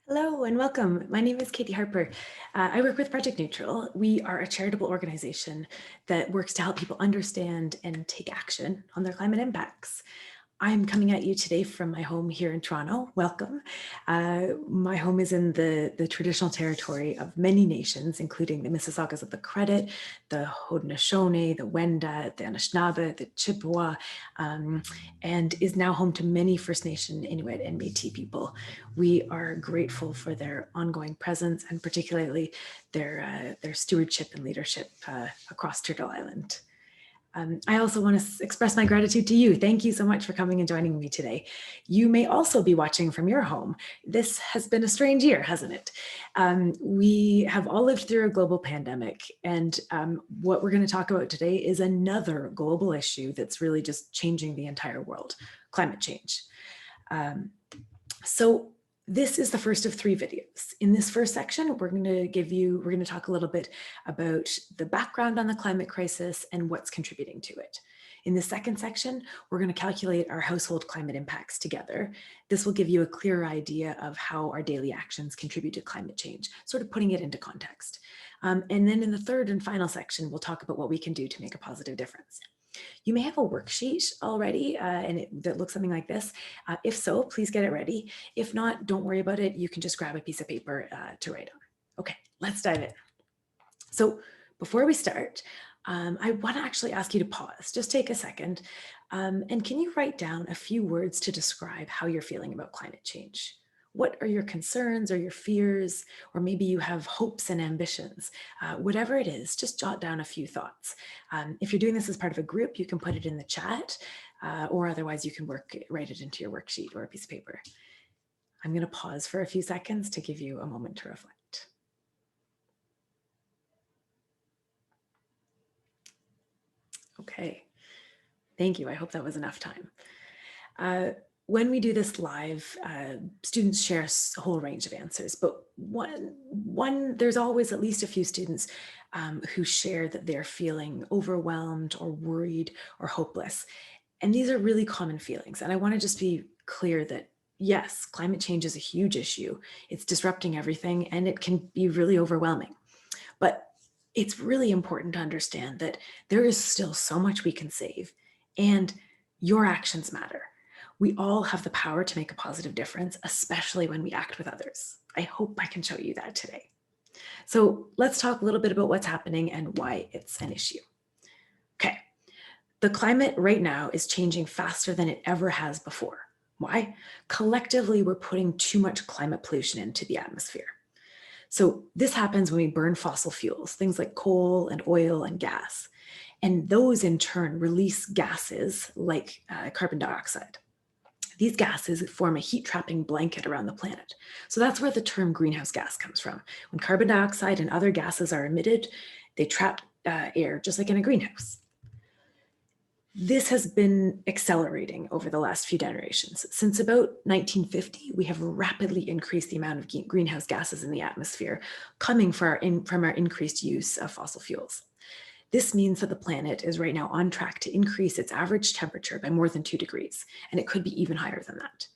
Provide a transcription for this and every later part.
Hello and welcome. My name is Katie Harper. I work with Project Neutral. We are a charitable organization that works to help people understand and take action on their climate impacts. I'm coming at you today from my home here in Toronto. Welcome. My home is in the traditional territory of many nations, including the Mississaugas of the Credit, the Haudenosaunee, the Wendat, the Anishinaabe, the Chippewa, and is now home to many First Nation, Inuit, and Métis people. We are grateful for their ongoing presence and particularly their stewardship and leadership across Turtle Island. I also want to express my gratitude to you. Thank you so much for coming and joining me today. You may also be watching from your home. This has been a strange year, hasn't it? We have all lived through a global pandemic, and what we're going to talk about today is another global issue that's really just changing the entire world: climate change. So this is the first of 3 videos. In this first section, we're going to talk a little bit about the background on the climate crisis and what's contributing to it. In the second section, we're going to calculate our household climate impacts together. This will give you a clearer idea of how our daily actions contribute to climate change, sort of putting it into context. And then in the third and final section, we'll talk about what we can do to make a positive difference. You may have a worksheet already that looks something like this. If so, please get it ready. If not, don't worry about it. You can just grab a piece of paper to write on. Okay, let's dive in. So before we start, I want to actually ask you to pause. Just take a second. And can you write down a few words to describe how you're feeling about climate change? What are your concerns or your fears? Or maybe you have hopes and ambitions. Whatever it is, just jot down a few thoughts. If you're doing this as part of a group, you can put it in the chat, or otherwise you can write it into your worksheet or a piece of paper. I'm going to pause for a few seconds to give you a moment to reflect. Okay, thank you. I hope that was enough time. When we do this live, students share a whole range of answers, but there's always at least a few students who share that they're feeling overwhelmed or worried or hopeless. And these are really common feelings. And I want to just be clear that yes, climate change is a huge issue. It's disrupting everything and it can be really overwhelming. But it's really important to understand that there is still so much we can save and your actions matter. We all have the power to make a positive difference, especially when we act with others. I hope I can show you that today. So let's talk a little bit about what's happening and why it's an issue. Okay, the climate right now is changing faster than it ever has before. Why? Collectively, we're putting too much climate pollution into the atmosphere. So this happens when we burn fossil fuels, things like coal and oil and gas. And those in turn release gases like carbon dioxide. These gases form a heat-trapping blanket around the planet. So that's where the term greenhouse gas comes from. When carbon dioxide and other gases are emitted, they trap air just like in a greenhouse. This has been accelerating over the last few generations. Since about 1950, we have rapidly increased the amount of greenhouse gases in the atmosphere coming from our increased use of fossil fuels. This means that the planet is right now on track to increase its average temperature by more than 2 degrees, and it could be even higher than that.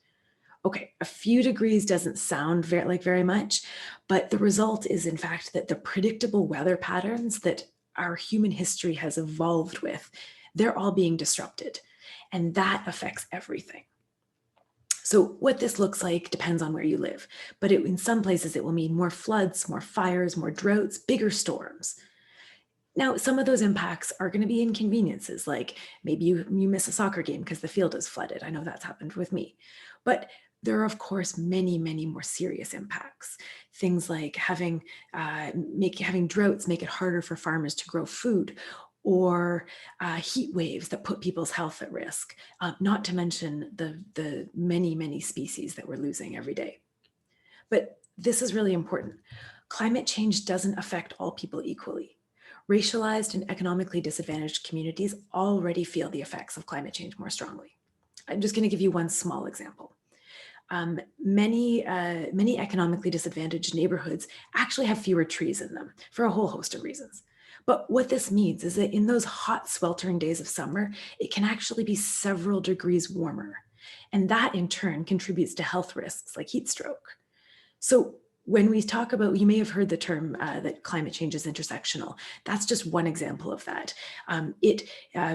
Okay, a few degrees doesn't sound very much, but the result is in fact that the predictable weather patterns that our human history has evolved with, they're all being disrupted, and that affects everything. So what this looks like depends on where you live, but in some places it will mean more floods, more fires, more droughts, bigger storms. Now, some of those impacts are going to be inconveniences, like maybe you miss a soccer game because the field is flooded. I know that's happened with me. But there are, of course, many, many more serious impacts. Things like having droughts make it harder for farmers to grow food, or heat waves that put people's health at risk, not to mention the many, many species that we're losing every day. But this is really important. Climate change doesn't affect all people equally. Racialized and economically disadvantaged communities already feel the effects of climate change more strongly. I'm just going to give you one small example. Many economically disadvantaged neighborhoods actually have fewer trees in them for a whole host of reasons. But what this means is that in those hot, sweltering days of summer, it can actually be several degrees warmer. And that in turn contributes to health risks like heat stroke. So when we talk about, you may have heard the term that climate change is intersectional. That's just one example of that.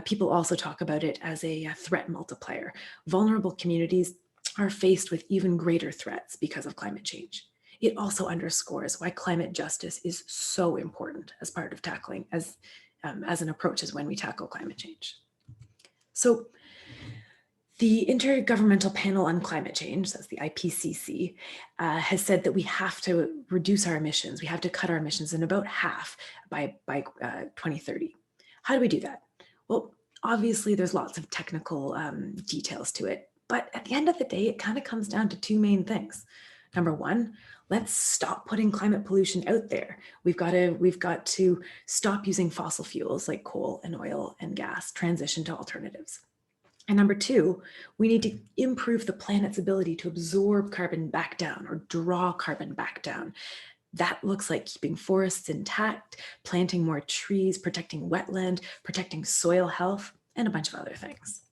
People also talk about it as a threat multiplier. Vulnerable communities are faced with even greater threats because of climate change. It also underscores why climate justice is so important as part of tackling, as an approach as when we tackle climate change. So the Intergovernmental Panel on Climate Change, that's the IPCC, has said that we have to reduce our emissions. We have to cut our emissions in about half by 2030. How do we do that? Well, obviously there's lots of technical details to it, but at the end of the day, it kind of comes down to two main things. Number one, let's stop putting climate pollution out there. We've got to stop using fossil fuels like coal and oil and gas, transition to alternatives. And number two, we need to improve the planet's ability to absorb carbon back down or draw carbon back down. That looks like keeping forests intact, planting more trees, protecting wetland, protecting soil health, and a bunch of other things.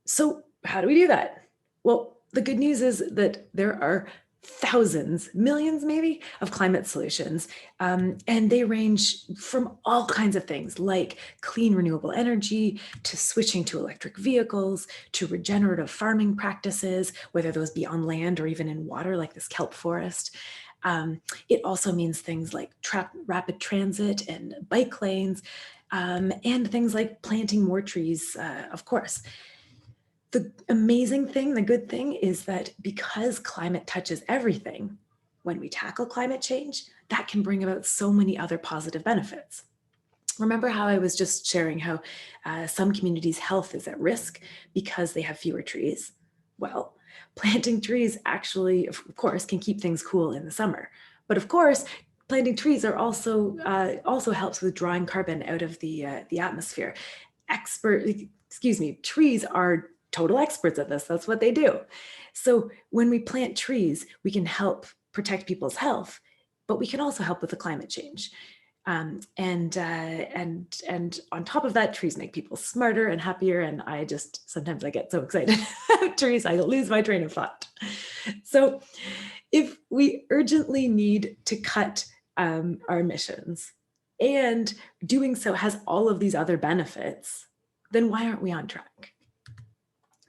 So how do we do that? Well, the good news is that there are thousands, millions maybe, of climate solutions. And they range from all kinds of things like clean renewable energy, to switching to electric vehicles, to regenerative farming practices, whether those be on land or even in water, like this kelp forest. It also means things like rapid transit and bike lanes, and things like planting more trees, of course. The amazing thing, the good thing is that because climate touches everything, when we tackle climate change, that can bring about so many other positive benefits. Remember how I was just sharing how some communities' health is at risk because they have fewer trees? Well, planting trees actually, of course, can keep things cool in the summer. But of course, planting trees are also helps with drawing carbon out of the atmosphere. Trees are total experts at this. That's what they do. So when we plant trees, we can help protect people's health, but we can also help with the climate change. And on top of that, trees make people smarter and happier. And sometimes I get so excited about trees, I lose my train of thought. So if we urgently need to cut our emissions, and doing so has all of these other benefits, then why aren't we on track?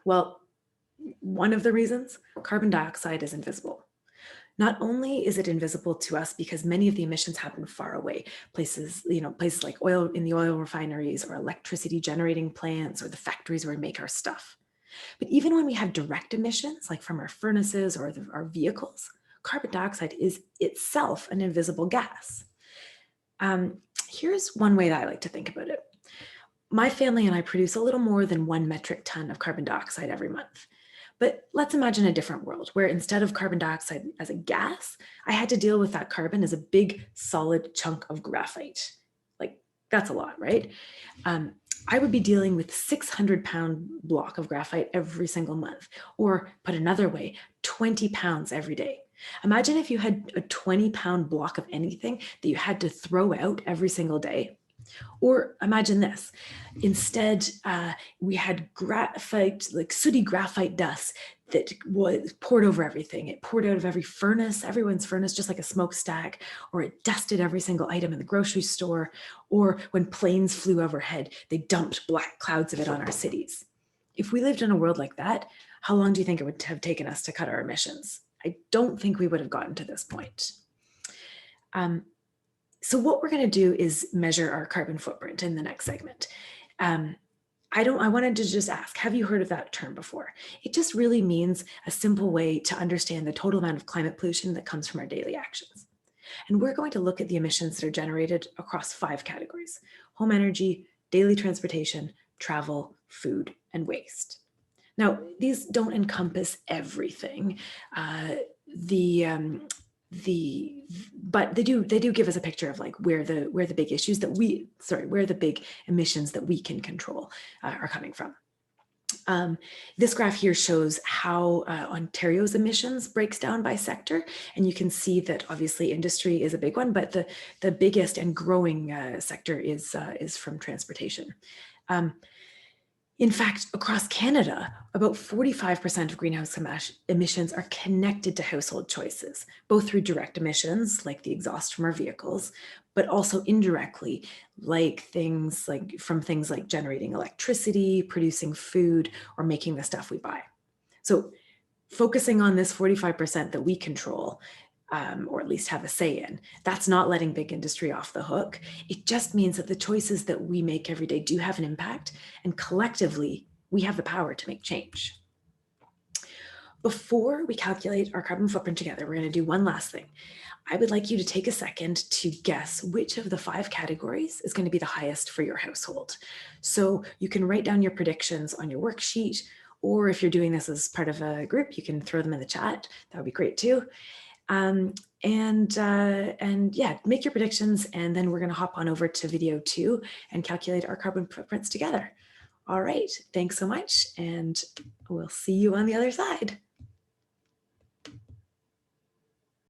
Well, one of the reasons, carbon dioxide is invisible. Not only is it invisible to us because many of the emissions happen far away, places like oil in the oil refineries or electricity generating plants or the factories where we make our stuff. But even when we have direct emissions, like from our furnaces or our vehicles, carbon dioxide is itself an invisible gas. Here's one way that I like to think about it. My family and I produce a little more than 1 metric ton of carbon dioxide every month. But let's imagine a different world where instead of carbon dioxide as a gas, I had to deal with that carbon as a big solid chunk of graphite. Like, that's a lot, right? I would be dealing with 600-pound block of graphite every single month, or put another way, 20 pounds every day. Imagine if you had a 20-pound block of anything that you had to throw out every single day. Or imagine this, instead we had graphite, like sooty graphite dust that was poured over everything. It poured out of every furnace, everyone's furnace, just like a smokestack, or it dusted every single item in the grocery store, or when planes flew overhead, they dumped black clouds of it on our cities. If we lived in a world like that, how long do you think it would have taken us to cut our emissions? I don't think we would have gotten to this point. So what we're going to do is measure our carbon footprint in the next segment. I wanted to just ask, have you heard of that term before? It just really means a simple way to understand the total amount of climate pollution that comes from our daily actions. And we're going to look at the emissions that are generated across 5 categories: home energy, daily transportation, travel, food, and waste. Now, these don't encompass everything. But they do give us a picture of like where the big issues that where the big emissions that we can control are coming from. This graph here shows how Ontario's emissions breaks down by sector, and you can see that obviously industry is a big one, but the biggest and growing sector is from transportation. In fact, across Canada, about 45% of greenhouse emissions are connected to household choices, both through direct emissions, like the exhaust from our vehicles, but also indirectly, like things like generating electricity, producing food, or making the stuff we buy. So focusing on this 45% that we control, or at least have a say in, that's not letting big industry off the hook. It just means that the choices that we make every day do have an impact, and collectively, we have the power to make change. Before we calculate our carbon footprint together, we're going to do one last thing. I would like you to take a second to guess which of the 5 categories is going to be the highest for your household. So you can write down your predictions on your worksheet, or if you're doing this as part of a group, you can throw them in the chat. That would be great too. And yeah, make your predictions, and then we're going to hop on over to video 2 and calculate our carbon footprints together. All right, thanks so much, and we'll see you on the other side.